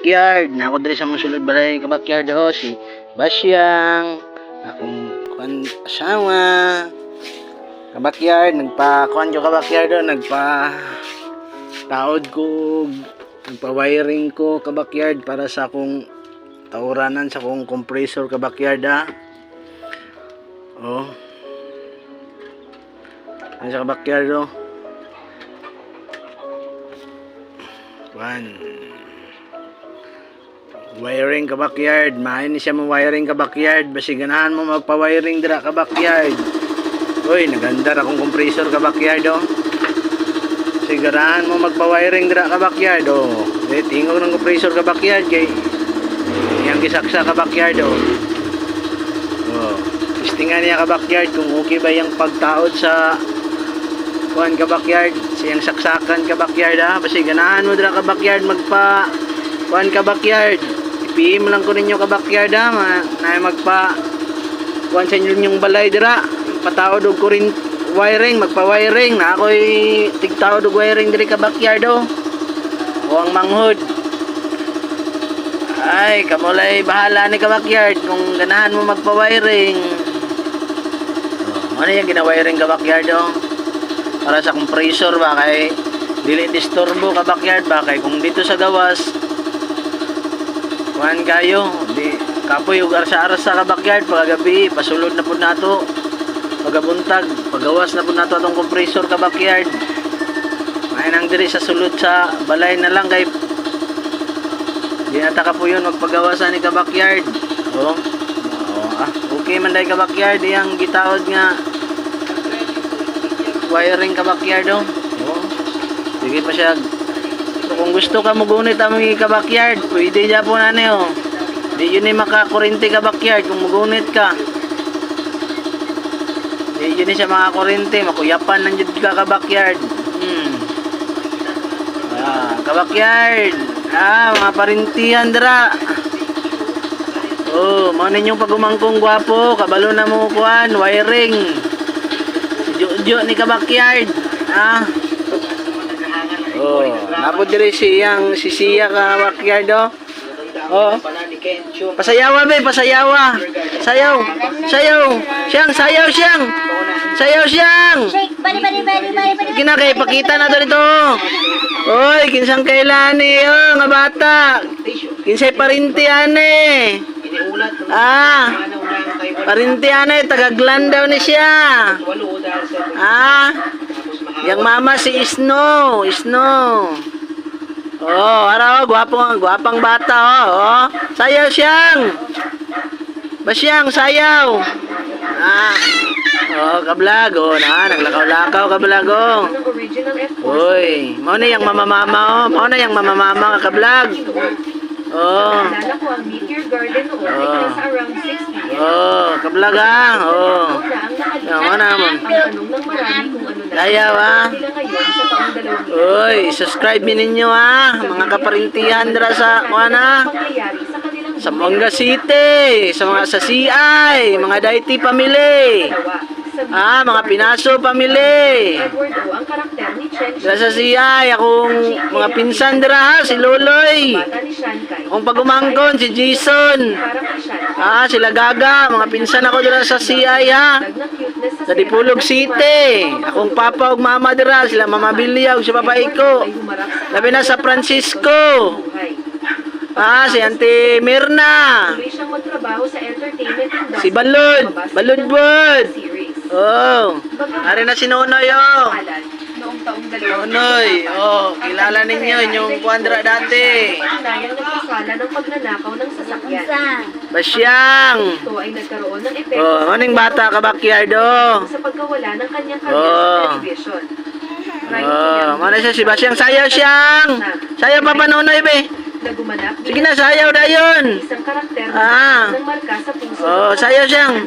kabakyard. Na ako diri sa musulod balay kabakyard ho si Basyang, akong asawa. Kabakyard nagpa-kuan jo kabakyard do, taod ko, nagpa-wiring ko kabakyard para sa akong tauranan sa akong compressor kabakyard ha. Oh. Ano sa kabakyard do? Wiring kabakyard, mahin ni siya mo wiring kabakyard, basi ganahan mo magpa-wiring dira kabakyard. Uy, nagandar akong compressor kabakyard oh. Sigarahan mo magpa-wiring dira kabakyard oh. Tingog ng compressor kabakyard kay yang gisaksa kabakyard oh. Oh, testingan niya kabakyard kung okay ba yung pagtaod sa kuan kabakyard, siyang saksakan kabakyard ha. Basi ganahan mo dira kabakyard magpa kuan kabakyard. I-PM lang ko ninyo kabakyard ha, na magpa kuan sa inyong balay dira, pataod og kurin wiring, magpa-wiring na ako'y tigtaod og wiring diri kabakyard oh. O ang manghod. Ay, kamulay bahala ni kabakyard kung ganahan mo magpa-wiring. Ano yung gina-wiring kabakyard oh? Para sa compressor ba kay dili disturbo kabakyard ba kay kung dito sa gawas kuan kayo di kapoy ug arsa-arsa kabakyard pagagabi pasulod na pud nato pagabuntag pagawas na pud nato atong compressor kabakyard may nang diri sa sulod sa balay na lang kay di ata ka po yun magpagawasan ni kabakyard oh. Okay man day kabakyard yang gitaod nga wiring kabakyard oh. Sige pa siya. So, kung gusto ka mugunit ang mga kabakyard, pwede dyan po na niyo. Di yun ay makakurente kabakyard kung mugunit ka. Di yun ay siya makakurente, makuyapan ng dyan ka kabakyard. Kabakyard. Mga parintihan dira. Oh, mga ninyong pagumangkong gwapo, kabalo na mo kuhan, wiring. Jo ni kabakyard. Oh, napod diri siyang sisiya kabakyard oh. Oh. Pasayawa be, pasayawa. Sayaw. Sayaw. Sayaw siyang. Sayaw siyang. Kina kay pakita na to dito. Oy, kinsang kailani oh, nga bata. Kinsay parinti ane. Parinti ane, tagaglandaw ni siya. Yang mama si Isno. Oh, araw, gwapang bata oh. Sayaw siyang. Basyang sayaw. Oh, kablag oh, naglakaw-lakaw kablag oh. Uy, mao na yang mama ka kablag. Oh. Oh, kablag oh. Yang mana mo? Sayaw Uy, subscribe ninyo mga kaparintihan dira sa kuana. Sa Manga City, sa mga sa CI, mga Daiti family. Mga Pinaso family. Dira sa CI, akong mga pinsan dira si Loloy. Akong pagumangkon si Jason. Sila Gaga, mga pinsan ako dira sa CI sa Dipolog City. Akong papa ug mama dira, sila Mama Bilya ug si Papa Iko. Labi na sa Francisco. Si Auntie Mirna. Si Baludbud. Oh, ari na si Nonoy oh. Nonoy, oh, kilala ninyo yung kuandra dati. Basyang. Oh, maning bata kabakyard oh. Oh, mana siya si Basyang, sayaw siyang. Sayaw pa pa Nonoy be. Sige na, sayaw dayon. Oh, sayaw siyang.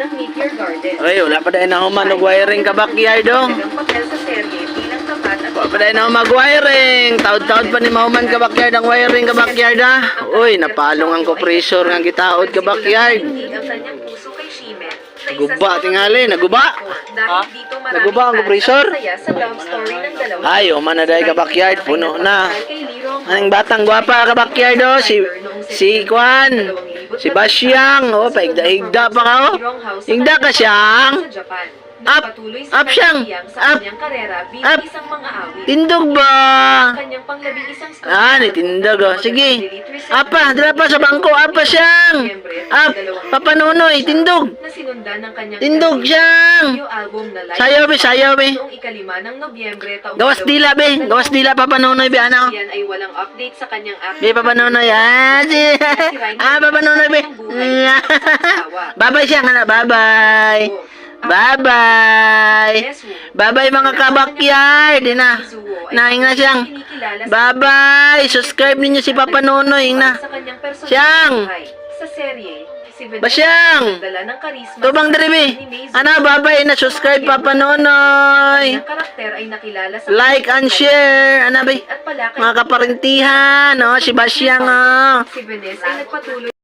Ay, wala pa dahil na human nag-wiring kabakyard oh. Wala pa dahil na mag-wiring. Taod-taod pa ni mahuman kabakyard ang wiring kabakyard Uy, napalong ang compressor ng gitaod kabakyard. Naguba tingali, naguba. Naguba ang compressor. Ay, human na dahil kabakyard, puno na. Ang batang gwapa kabakyard si Si Kwan, si Basyang, oh, paigda-higda pa ka, oh. Higda ka siyang. Up, up siyang, up, up. Tindog ba? Nitindog, oh. Sige. Apa, dala pa sa bangko, apa siyang. Up, Papanunoy, tindog. Tindog siyang. Sayaw, be, sayaw, be. Gawas dila, be. Gawas dila, Papanunoy, be, ano. Yan ay walang update sa kanyang Be, Papanunoy, Papanunoy, be. Bye-bye siyang, ano, bye-bye. Bye-bye. Bye-bye mga kabakyard. Naing na siyang. Bye-bye. Subscribe ninyo si Papa Nonoy na. Siyang. Sa serye, si Basyang. dala ng karisma. Tubang deribi. Ano, bye-bye na subscribe Papa Nonoy. Ang karakter ay nakilala sa Like and share. Ano ba? at palakay Mga kaparintihan. Oh, si Basyang. Oh. si Vanessa ay nagpatuloy